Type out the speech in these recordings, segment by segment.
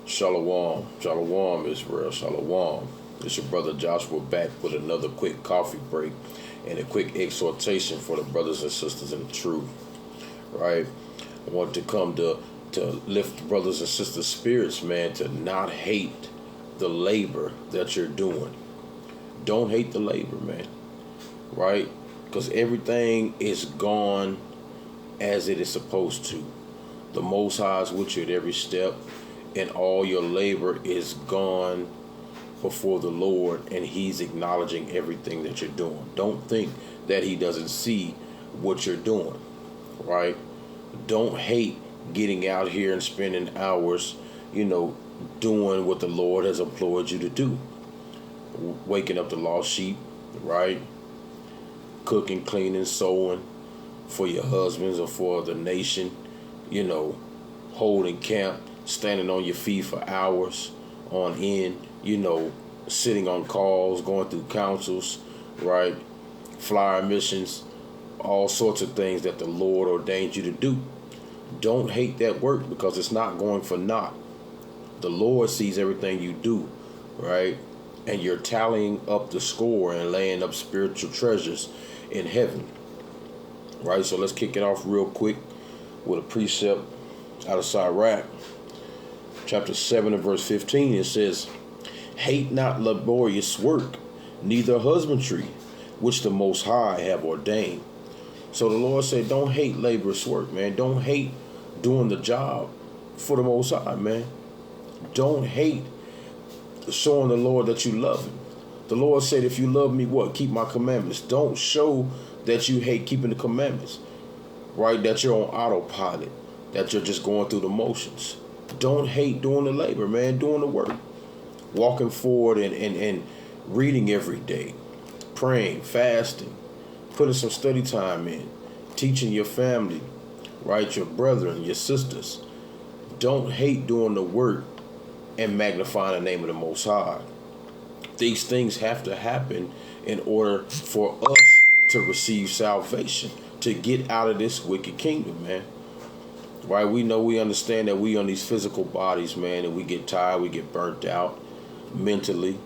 Shalom, Shalom, Israel, Shalom. It's your brother Joshua back with another quick coffee break and a quick exhortation for the brothers and sisters in the truth. Right? I want to come to lift brothers and sisters' spirits, man, to not hate the labor that you're doing. Don't hate the labor, man. Right? Because everything is gone as it is supposed to. The Most High is with you at every step, and all your labor is gone before the Lord, and He's acknowledging everything that you're doing. Don't think that He doesn't see what you're doing, right? Don't hate getting out here and spending hours, doing what the Lord has employed you to do. Waking up the lost sheep, right? Cooking, cleaning, sewing for your husbands or for the nation, holding camp, standing on your feet for hours on end, sitting on calls, going through councils, right? Flyer missions, all sorts of things that the Lord ordained you to do. Don't hate that work because it's not going for naught. The Lord sees everything you do, right? And you're tallying up the score and laying up spiritual treasures in heaven, right? So let's kick it off real quick with a precept out of Sirach. Chapter 7 and verse 15, it says, "Hate not laborious work, neither husbandry, which the Most High have ordained." So the Lord said, don't hate laborious work, man. Don't hate doing the job for the Most High, man. Don't hate showing the Lord that you love Him. The Lord said, if you love me, what? Keep my commandments. Don't show that you hate keeping the commandments, right? That you're on autopilot, that you're just going through the motions. Don't hate doing the labor, man, doing the work. Walking forward and reading every day, praying, fasting, putting some study time in, teaching your family, right, your brethren, your sisters. Don't hate doing the work and magnifying the name of the Most High. These things have to happen in order for us to receive salvation, to get out of this wicked kingdom, man. Right, we understand that we on these physical bodies, man, and we get tired, we get burnt out mentally,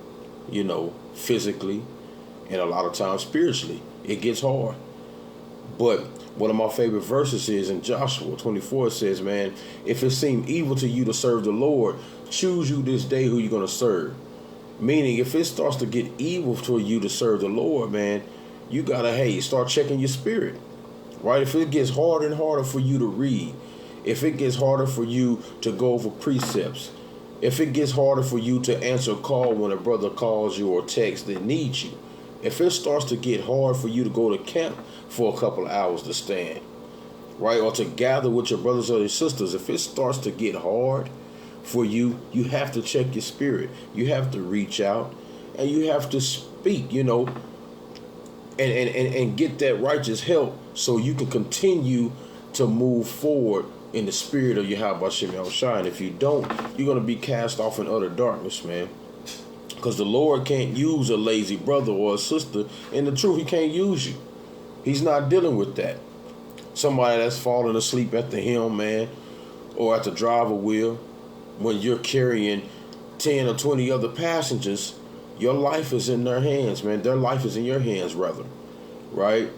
physically, and a lot of times spiritually. It gets hard. But one of my favorite verses is in Joshua 24. It says, man, if it seem evil to you to serve the Lord, choose you this day who you're going to serve. Meaning, if it starts to get evil for you to serve the Lord, man, you got to, start checking your spirit. Right? If it gets harder and harder for you to read, if it gets harder for you to go over precepts, if it gets harder for you to answer a call when a brother calls you or texts that needs you, if it starts to get hard for you to go to camp for a couple of hours to stand, right, or to gather with your brothers or your sisters, if it starts to get hard for you, you have to check your spirit. You have to reach out and you have to speak, and get that righteous help so you can continue to move forward in the spirit of Yahweh Shem Yahushua. And if you don't, you're going to be cast off in utter darkness, man. Because the Lord can't use a lazy brother or a sister. In the truth, He can't use you. He's not dealing with that. Somebody that's falling asleep at the helm, man, or at the driver wheel, when you're carrying 10 or 20 other passengers, your life is in their hands, man. Their life is in your hands, rather. Right?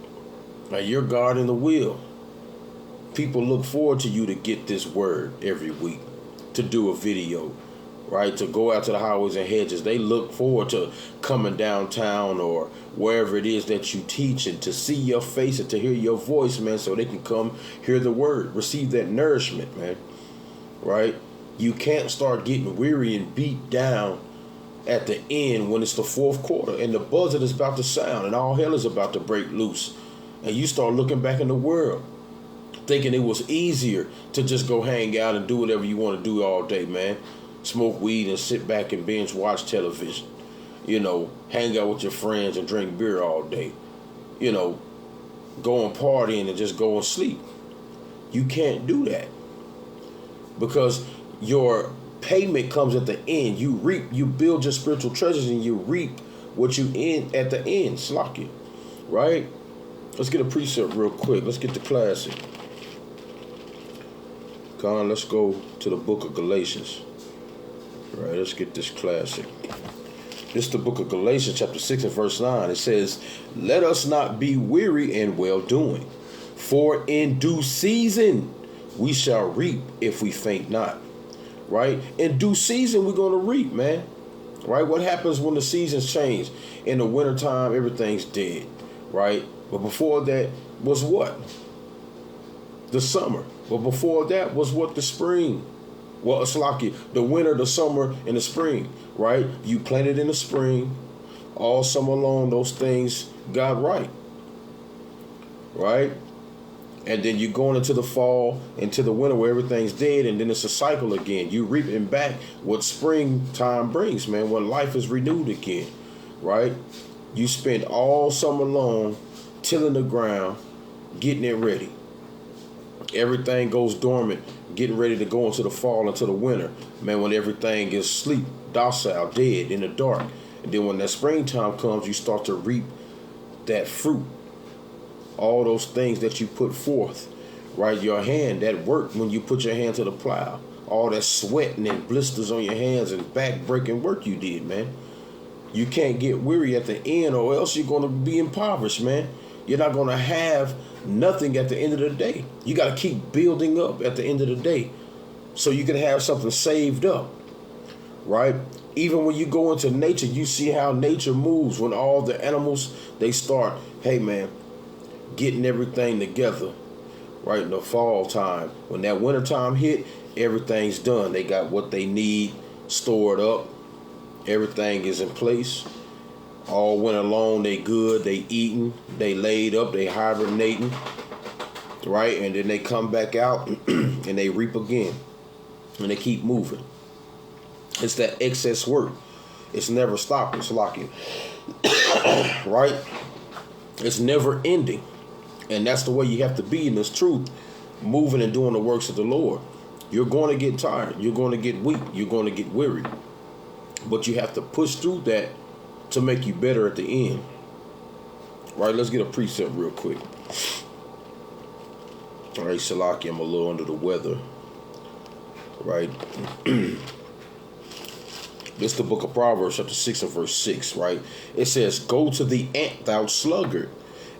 And you're guarding the wheel. People look forward to you to get this word every week, to do a video, right? To go out to the highways and hedges. They look forward to coming downtown or wherever it is that you teach and to see your face and to hear your voice, man, so they can come hear the word, receive that nourishment, man, right? You can't start getting weary and beat down at the end when it's the fourth quarter and the buzzer is about to sound and all hell is about to break loose. And you start looking back in the world, thinking it was easier to just go hang out and do whatever you want to do all day, man. Smoke weed and sit back and binge watch television. Hang out with your friends and drink beer all day. Go and partying and just go and sleep. You can't do that. Because your payment comes at the end. You build your spiritual treasures and you reap what you end at the end. Slack it. Right? Let's get a precept real quick. Let's get the classic. Let's go to the book of Galatians. Right, let's get this classic. This is the book of Galatians, chapter 6 and verse 9. It says, let us not be weary in well-doing, for in due season we shall reap if we faint not. Right? In due season, we're going to reap, man. Right? What happens when the seasons change? In the wintertime, everything's dead. Right? But before that was what? The summer. But before that was what? The spring. Well, it's like the winter, the summer, and the spring. Right? You planted in the spring. All summer long, those things got right. Right? And then you're going into the fall, into the winter where everything's dead, and then it's a cycle again. You reaping back what springtime brings, man, when life is renewed again, right? You spend all summer long tilling the ground, getting it ready. Everything goes dormant, getting ready to go into the fall, into the winter, man, when everything is asleep, docile, dead, in the dark. And then when that springtime comes, you start to reap that fruit. All those things that you put forth, right? Your hand, that work when you put your hand to the plow. All that sweating and blisters on your hands and back-breaking work you did, man. You can't get weary at the end or else you're going to be impoverished, man. You're not going to have nothing at the end of the day. You got to keep building up at the end of the day so you can have something saved up, right? Even when you go into nature, you see how nature moves when all the animals, they start, hey, man, getting everything together, right, in the fall time. When that winter time hit, everything's done. They got what they need stored up. Everything is in place. All winter long, they good. They eating. They laid up. They hibernating, right? And then they come back out and they reap again. And they keep moving. It's that excess work. It's never stopping. It's locking. Right? It's never ending. And that's the way you have to be in this truth, moving and doing the works of the Lord. You're going to get tired. You're going to get weak. You're going to get weary. But you have to push through that to make you better at the end. Right, let's get a precept real quick. All right, Salaki, I'm a little under the weather. Right. This is the book of Proverbs, chapter 6 and verse 6, right? It says, go to the ant, thou sluggard,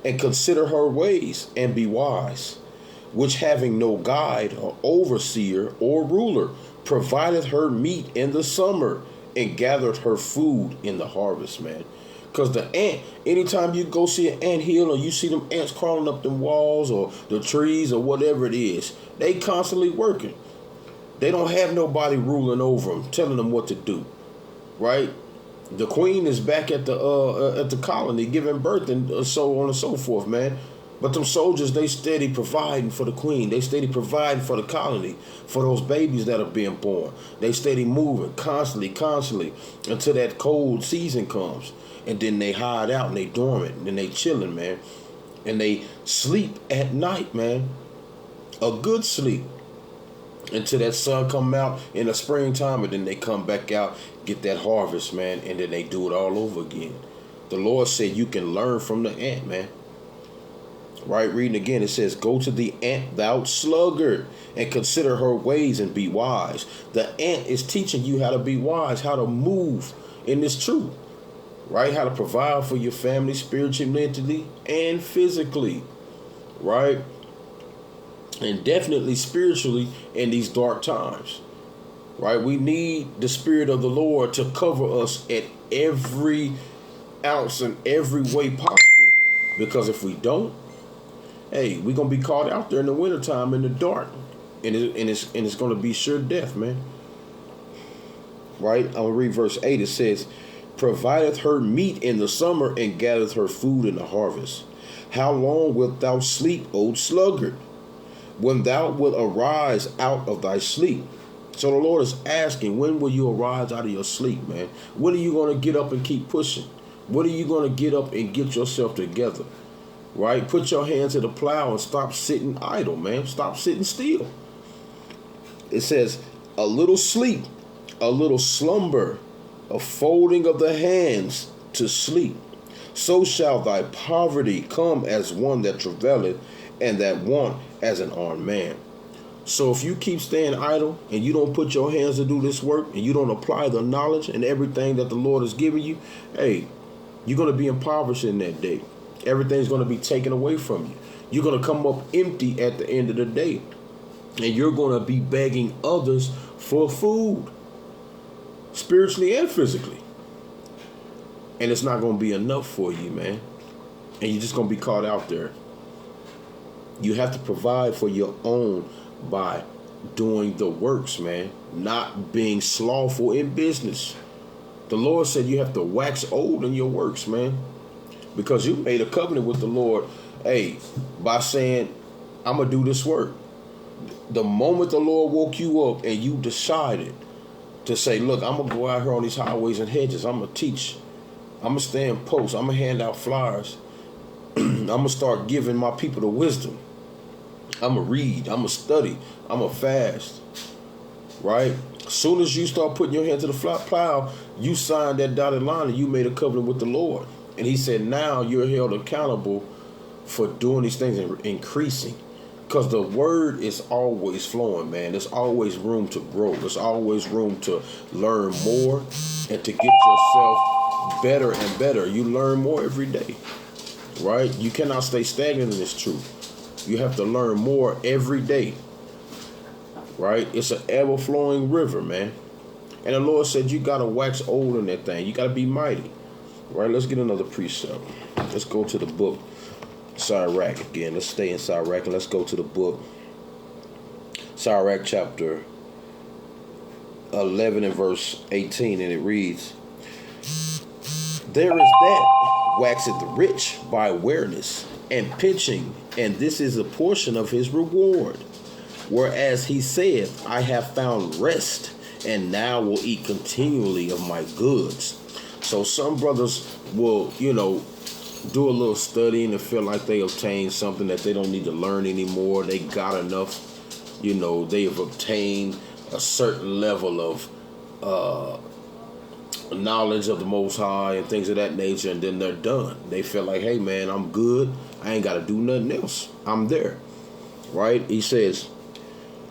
and consider her ways, and be wise, which having no guide or overseer or ruler, provided her meat in the summer, and gathered her food in the harvest, man. Because the ant, anytime you go see an ant hill or you see them ants crawling up them walls or the trees or whatever it is, they constantly working. They don't have nobody ruling over them, telling them what to do, right? The queen is back at the colony giving birth and so on and so forth, man. But them soldiers, they steady providing for the queen. They steady providing for the colony, for those babies that are being born. They steady moving constantly until that cold season comes. And then they hide out and they dormant and then they chilling, man. And they sleep at night, man. A good sleep. Until that sun come out in the springtime, and then they come back out, get that harvest, man, and then they do it all over again. The Lord said you can learn from the ant, man. Right, reading again, it says, go to the ant, thou sluggard, and consider her ways and be wise. The ant is teaching you how to be wise, how to move in this truth, right? How to provide for your family spiritually, mentally, and physically, right? And definitely spiritually in these dark times, right? We need the Spirit of the Lord to cover us at every ounce and every way possible. Because if we don't, hey, we're going to be caught out there in the wintertime in the dark. And it's going to be sure death, man. Right? I'm going to read verse 8. It says, provideth her meat in the summer and gathereth her food in the harvest. How long wilt thou sleep, O sluggard, when thou wilt arise out of thy sleep? So the Lord is asking, when will you arise out of your sleep, man? When are you going to get up and keep pushing? When are you going to get up and get yourself together? Right? Put your hand to the plow and stop sitting idle, man. Stop sitting still. It says, a little sleep, a little slumber, a folding of the hands to sleep. So shall thy poverty come as one that travaileth, and that want as an armed man. So if you keep staying idle and you don't put your hands to do this work and you don't apply the knowledge and everything that the Lord has given you, hey, you're going to be impoverished in that day. Everything's going to be taken away from you. You're going to come up empty at the end of the day. And you're going to be begging others for food, spiritually and physically. And it's not going to be enough for you, man. And you're just going to be caught out there. You have to provide for your own by doing the works, man, not being slothful in business. The Lord said you have to wax old in your works, man, because you made a covenant with the Lord, hey, by saying, I'm going to do this work. The moment the Lord woke you up and you decided to say, look, I'm going to go out here on these highways and hedges. I'm going to teach. I'm going to stand posts. I'm going to hand out flyers. I'm going to start giving my people the wisdom. I'm going to read. I'm going to study. I'm going to fast. Right? As soon as you start putting your hand to the plow, you signed that dotted line and you made a covenant with the Lord. And he said, now you're held accountable for doing these things and increasing. Because the word is always flowing, man. There's always room to grow. There's always room to learn more and to get yourself better and better. You learn more every day. Right? You cannot stay stagnant in this truth. You have to learn more every day. Right? It's an ever-flowing river, man. And the Lord said you got to wax old in that thing. You got to be mighty. Right? Let's get another precept. Let's go to the book. Sirach again. Let's stay in Sirach and let's go to the book. Sirach chapter 11 and verse 18. And it reads, there is that waxeth rich by awareness and pinching, and this is a portion of his reward. Whereas he saith, I have found rest, and now will eat continually of my goods. So some brothers will, do a little studying and feel like they obtained something that they don't need to learn anymore. They got enough, they have obtained a certain level of knowledge of the Most High and things of that nature, and then they're done. They feel like, hey man, I'm good. I ain't got to do nothing else. I'm there. Right? He says,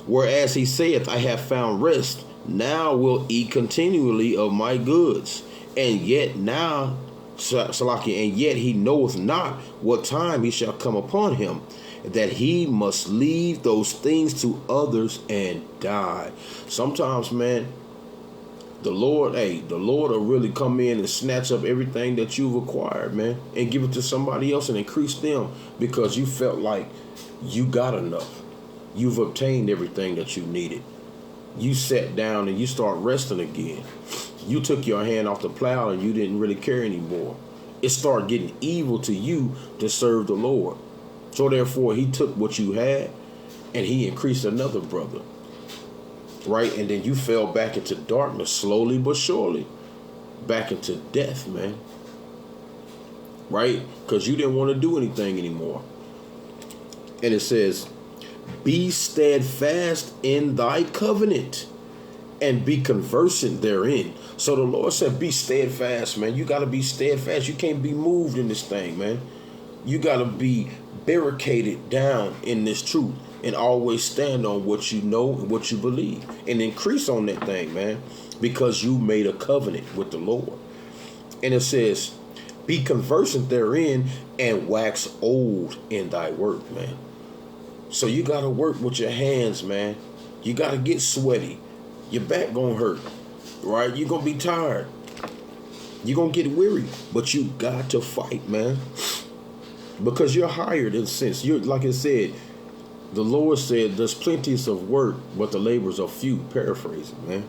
whereas he saith, I have found rest, now will eat continually of my goods. And yet now, Salaki, and yet he knoweth not what time he shall come upon him, that he must leave those things to others and die. Sometimes, man, the Lord will really come in and snatch up everything that you've acquired, man, and give it to somebody else and increase them because you felt like you got enough. You've obtained everything that you needed. You sat down and you start resting again. You took your hand off the plow and you didn't really care anymore. It started getting evil to you to serve the Lord. So therefore, he took what you had and he increased another brother. Right? And then you fell back into darkness slowly but surely. Back into death, man. Right? Because you didn't want to do anything anymore. And it says, be steadfast in thy covenant and be conversant therein. So the Lord said, be steadfast, man. You got to be steadfast. You can't be moved in this thing, man. You got to be barricaded down in this truth and always stand on what you know and what you believe and increase on that thing, man, because you made a covenant with the Lord. And it says, be conversant therein and wax old in thy work, man. So you got to work with your hands, man. You got to get sweaty. Your back going to hurt, right? You're going to be tired. You're going to get weary, but you got to fight, man, because you're hired in a sense. You're, like I said, the Lord said, there's plenty of work, but the laborers are few. Paraphrasing, man.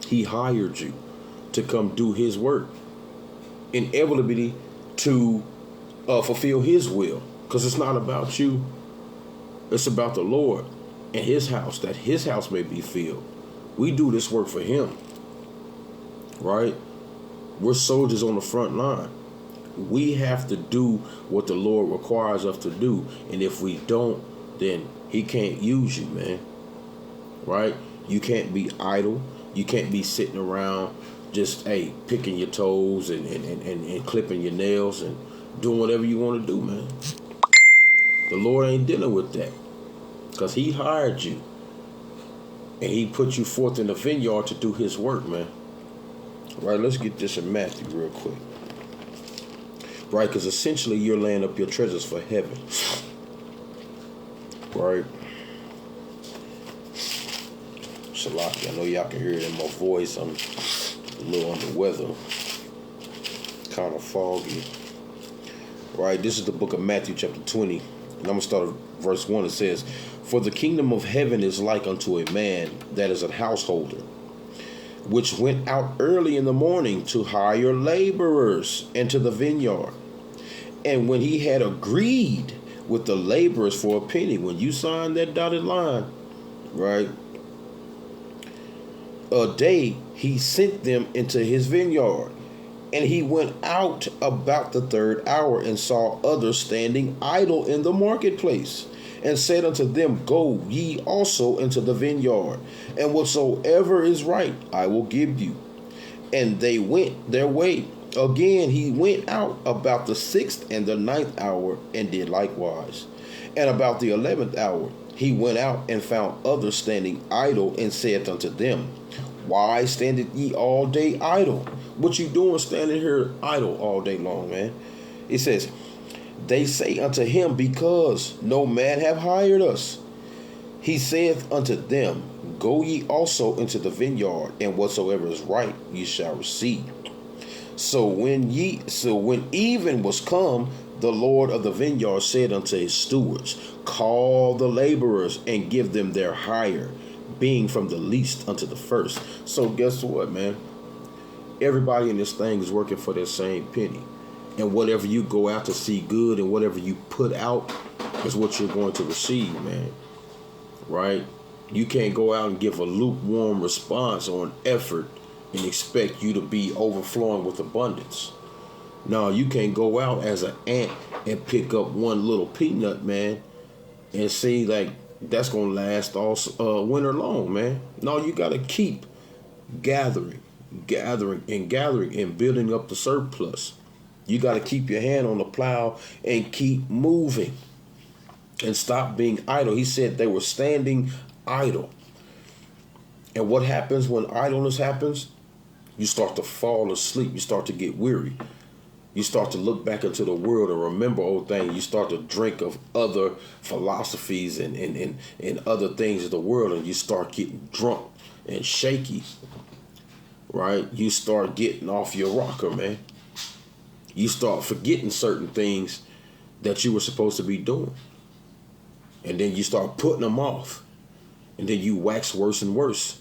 He hired you to come do his work, inevitably to fulfill his will, because it's not about you. It's about the Lord and his house, that his house may be filled. We do this work for him, right? We're soldiers on the front line. We have to do what the Lord requires us to do. And if we don't, then he can't use you, man. Right? You can't be idle. You can't be sitting around just, picking your toes and clipping your nails and doing whatever you want to do, man. The Lord ain't dealing with that. Because he hired you. And he put you forth in the vineyard to do his work, man. Right, let's get this in Matthew real quick. Right, because essentially you're laying up your treasures for heaven. Right. Shalaki, I know y'all can hear it in my voice. I'm a little under the weather. Kind of foggy. Right, this is the book of Matthew chapter 20. And I'm going to start at verse 1. It says, "For the kingdom of heaven is like unto a man that is a householder, which went out early in the morning to hire laborers into the vineyard. And when he had agreed with the laborers for a penny," when you sign that dotted line, right, "a day he sent them into his vineyard. And he went out about the third hour and saw others standing idle in the marketplace, and said unto them, Go ye also into the vineyard, and whatsoever is right I will give you. And they went their way. Again he went out about the 6th and the 9th hour, and did likewise. And about the 11th hour he went out and found others standing idle, and said unto them, Why standeth ye all day idle? What you doing standing here idle all day long, man? It says, They say unto him, Because no man have hired us. He saith unto them, Go ye also into the vineyard, and whatsoever is right ye shall receive. So when even was come, the Lord of the vineyard said unto his stewards, Call the laborers and give them their hire, being from the least unto the first. So guess what, man? Everybody in this thing is working for that same penny. And whatever you go out to see good, and whatever you put out is what you're going to receive, man. Right? You can't go out and give a lukewarm response or an effort and expect you to be overflowing with abundance. No, you can't go out as an ant and pick up one little peanut, man, and see like that's going to last all winter long, man. No, you got to keep gathering and building up the surplus. You got to keep your hand on the plow and keep moving and stop being idle. He said they were standing idle. And what happens when idleness happens? You start to fall asleep. You start to get weary. You start to look back into the world and remember old things. You start to drink of other philosophies and other things of the world, and you start getting drunk and shaky. Right? You start getting off your rocker, man. You start forgetting certain things that you were supposed to be doing. And then you start putting them off. And then you wax worse and worse.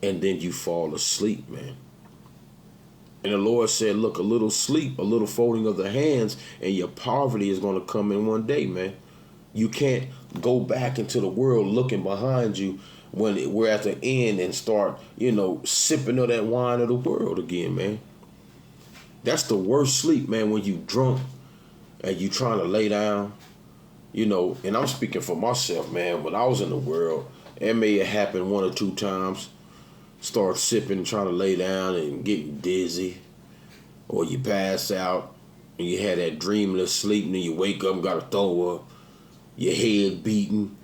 And then you fall asleep, man. And the Lord said, look, a little sleep, a little folding of the hands, and your poverty is going to come in one day, man. You can't go back into the world looking behind you when we're at the end and start, sipping of that wine of the world again, man. That's the worst sleep, man, when you drunk and you trying to lay down, and I'm speaking for myself, man. When I was in the world, it may have happened 1 or 2 times. Start sipping, trying to lay down and getting dizzy. Or you pass out and you had that dreamless sleep, and then you wake up and got to throw up. Your head beating,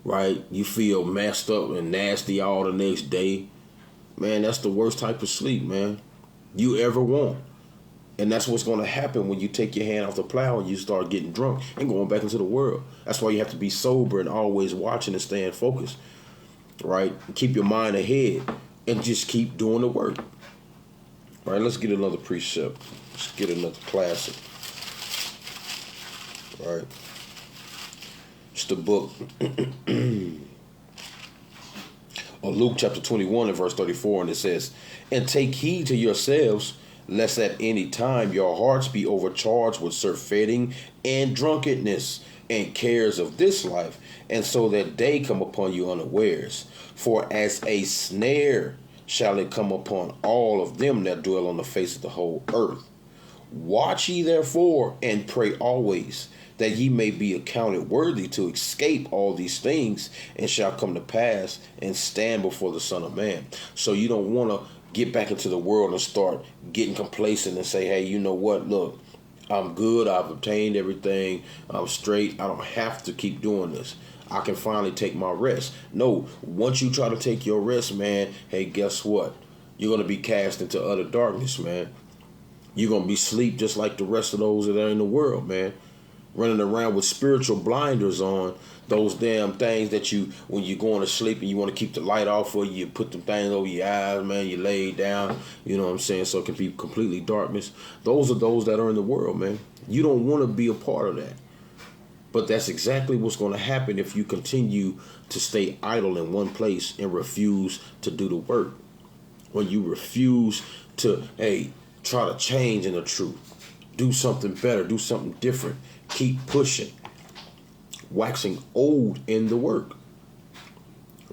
right? You feel messed up and nasty all the next day. Man, that's the worst type of sleep, man, you ever want. And that's what's going to happen when you take your hand off the plow and you start getting drunk and going back into the world. That's why you have to be sober and always watching and staying focused, right? Keep your mind ahead and just keep doing the work. All right, let's get another precept. Let's get another classic. All right. It's the book of Luke chapter 21 and verse 34, and it says, And take heed to yourselves, lest at any time your hearts be overcharged with surfeiting and drunkenness and cares of this life, and so that day come upon you unawares. For as a snare shall it come upon all of them that dwell on the face of the whole earth. Watch ye therefore, and pray always, that ye may be accounted worthy to escape all these things, and shall come to pass and stand before the Son of Man. So you don't want to get back into the world and start getting complacent and say, hey, you know what, look, I'm good, I've obtained everything, I'm straight, I don't have to keep doing this. I can finally take my rest. No, once you try to take your rest, man, hey, guess what? You're going to be cast into utter darkness, man. You're going to be asleep just like the rest of those that are in the world, man. Running around with spiritual blinders on, those damn things that you, when you're going to sleep and you want to keep the light off for you put them things over your eyes, man, you lay down, you know what I'm saying, so it can be completely darkness. Those are those that are in the world, man. You don't want to be a part of that. But that's exactly what's going to happen if you continue to stay idle in one place and refuse to do the work. When you refuse to, hey, try to change in the truth, do something better, do something different, keep pushing, waxing old in the work,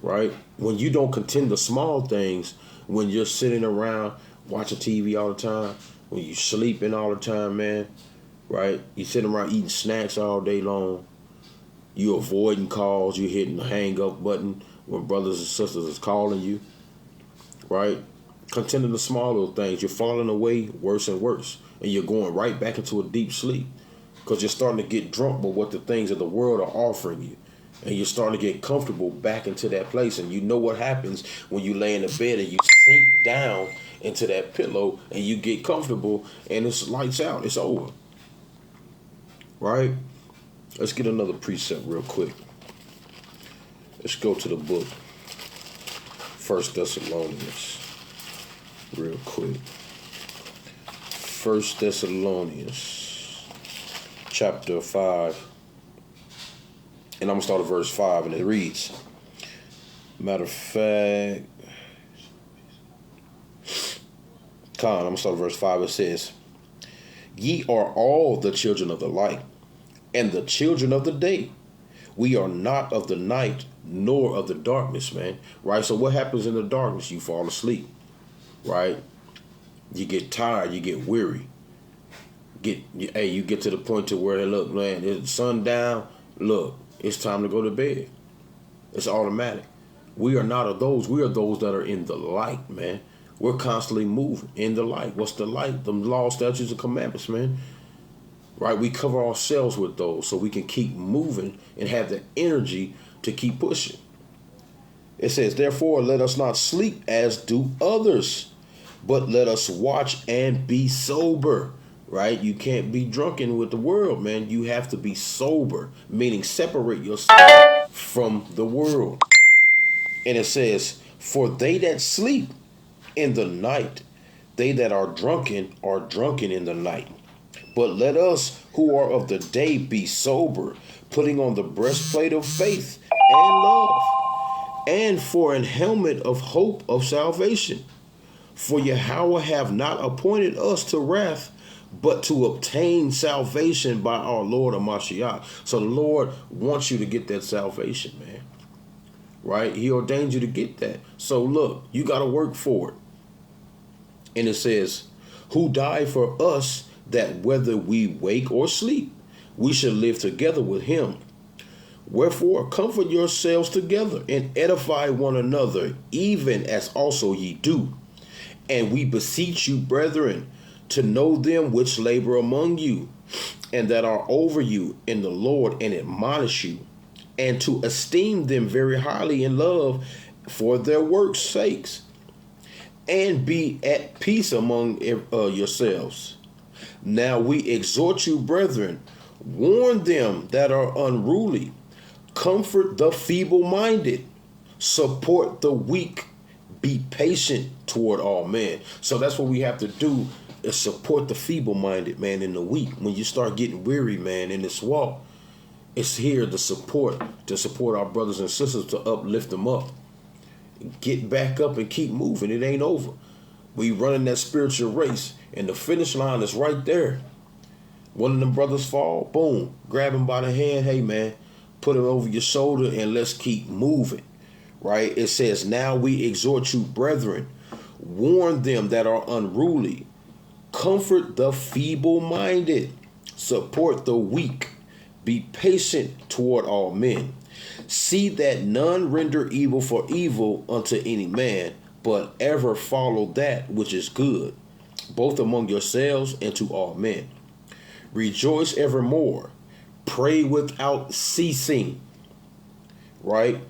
right? When you don't contend the small things, when you're sitting around watching TV all the time, when you sleeping all the time, man, right? You sitting around eating snacks all day long. You avoiding calls. You hitting the hang up button when brothers and sisters is calling you, right? Contending the small little things. You're falling away worse and worse. And you're going right back into a deep sleep because you're starting to get drunk with what the things of the world are offering you. And you're starting to get comfortable back into that place. And you know what happens when you lay in the bed and you sink down into that pillow and you get comfortable and it's lights out. It's over. Right? Let's get another precept real quick. Let's go to the book 1 Thessalonians real quick. 1 Thessalonians chapter 5. And I'm going to start at verse 5, and it reads, matter of fact, I'm going to start at verse 5. It says, ye are all the children of the light and the children of the day. We are not of the night nor of the darkness, man. Right? So what happens in the darkness? You fall asleep, right? You get tired, you get weary. You get to the point to where, look, man, it's sundown. Look, it's time to go to bed. It's automatic. We are not of those. We are those that are in the light, man. We're constantly moving in the light. What's the light? The law, statutes, and commandments, man. Right? We cover ourselves with those so we can keep moving and have the energy to keep pushing. It says, therefore, let us not sleep as do others, but let us watch and be sober. Right? You can't be drunken with the world, man. You have to be sober, meaning separate yourself from the world. And it says, for they that sleep in the night, they that are drunken in the night. But let us who are of the day be sober, putting on the breastplate of faith and love, and for an helmet of hope of salvation. For Yahweh have not appointed us to wrath, but to obtain salvation by our Lord Mashiach. So the Lord wants you to get that salvation, man. Right? He ordained you to get that. So look, you got to work for it. And it says, who died for us, that whether we wake or sleep, we shall live together with him. Wherefore, comfort yourselves together and edify one another, even as also ye do. And we beseech you, brethren, to know them which labor among you, and that are over you in the Lord, and admonish you, and to esteem them very highly in love for their works' sakes, and be at peace among yourselves. Now we exhort you, brethren, warn them that are unruly, comfort the feeble-minded, support the weak, be patient toward all men. So that's what we have to do, is support the feeble-minded, man, and the weak. When you start getting weary, man, in this walk, it's here to support our brothers and sisters, to uplift them up. Get back up and keep moving. It ain't over. We running that spiritual race, and the finish line is right there. One of them brothers fall, boom, grab him by the hand. Hey, man, put him over your shoulder, and let's keep moving. Right? It says, now we exhort you, brethren, warn them that are unruly, comfort the feeble-minded, support the weak, be patient toward all men. See that none render evil for evil unto any man, but ever follow that which is good, both among yourselves and to all men. Rejoice evermore, pray without ceasing, right?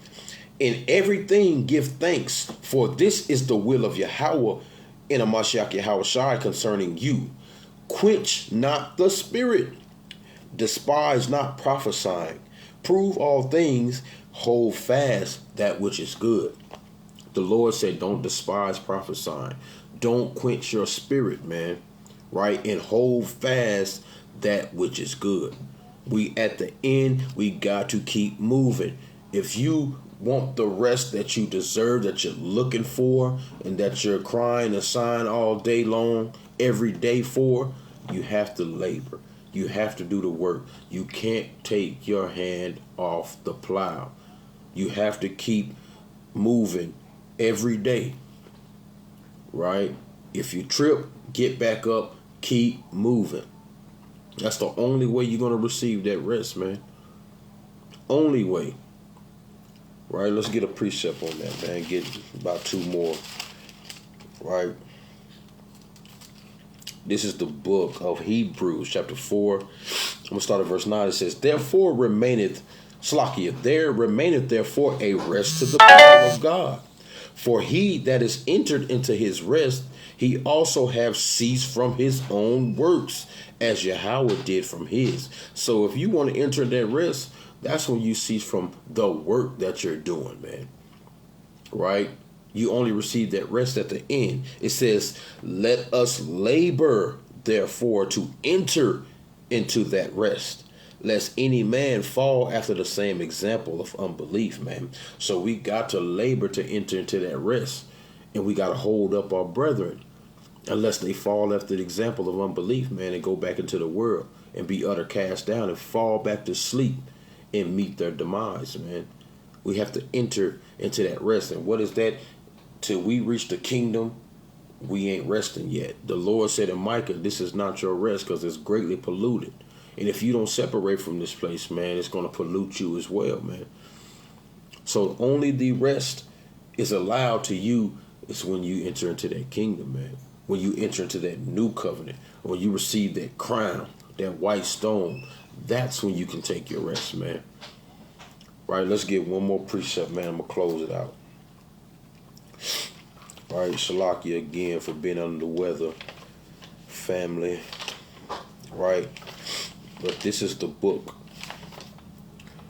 In everything give thanks, for this is the will of Yahweh in a Mashiach Yahweh Shai concerning you. Quench not the spirit, despise not prophesying, prove all things, hold fast that which is good. The Lord said, don't despise prophesying. Don't quench your spirit, man, right? And hold fast that which is good. We at the end, we got to keep moving. If you want the rest that you deserve, that you're looking for, and that you're crying a sign all day long, every day for, you have to labor. You have to do the work. You can't take your hand off the plow. You have to keep moving every day, right? If you trip, get back up, keep moving. That's the only way you're going to receive that rest, man. Only way. Right? Let's get a precept on that, man. Get about two more. Right? This is the book of Hebrews, chapter 4. I'm going to start at verse 9. It says, Therefore remaineth, Slakia, there remaineth therefore a rest to the people of God. For he that is entered into his rest, he also have ceased from his own works, as Yahweh did from his. So if you want to enter that rest, that's when you cease from the work that you're doing, man. Right? You only receive that rest at the end. It says, let us labor, therefore, to enter into that rest, lest any man fall after the same example of unbelief, man. So we got to labor to enter into that rest. And we got to hold up our brethren, unless they fall after the example of unbelief, man, and go back into the world and be utter cast down and fall back to sleep and meet their demise, man. We have to enter into that rest. And what is that? Till we reach the kingdom, we ain't resting yet. The Lord said in Micah, this is not your rest because it's greatly polluted. And if you don't separate from this place, man, it's going to pollute you as well, man. So only the rest is allowed to you is when you enter into that kingdom, man. When you enter into that new covenant, when you receive that crown, that white stone, that's when you can take your rest, man. Right, let's get one more precept, man. I'm going to close it out. All right, Shalakia again for being under the weather, family. Right, but this is the book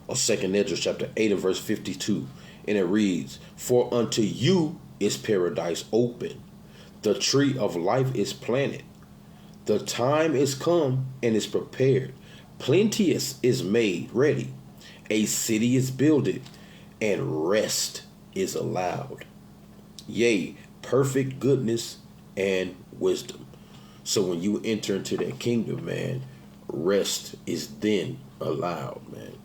of 2nd Esdras, chapter 8 and verse 52. And it reads, For unto you is paradise open. The tree of life is planted. The time is come and is prepared. Plenteous is made ready. A city is builded, and rest is allowed. Yea, perfect goodness and wisdom. So when you enter into that kingdom, man, rest is then allowed, man.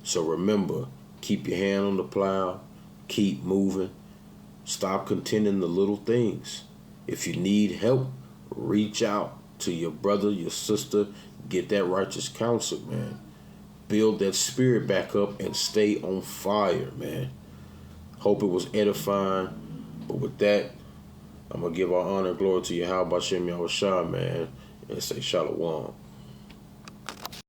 So remember, keep your hand on the plow, keep moving, stop contending the little things. If you need help, reach out to your brother, your sister, get that righteous counsel, man. Build that spirit back up and stay on fire, man. Hope it was edifying. But with that, I'm going to give our honor and glory to Yahweh Bashem Yahushua, man, and say Shalom.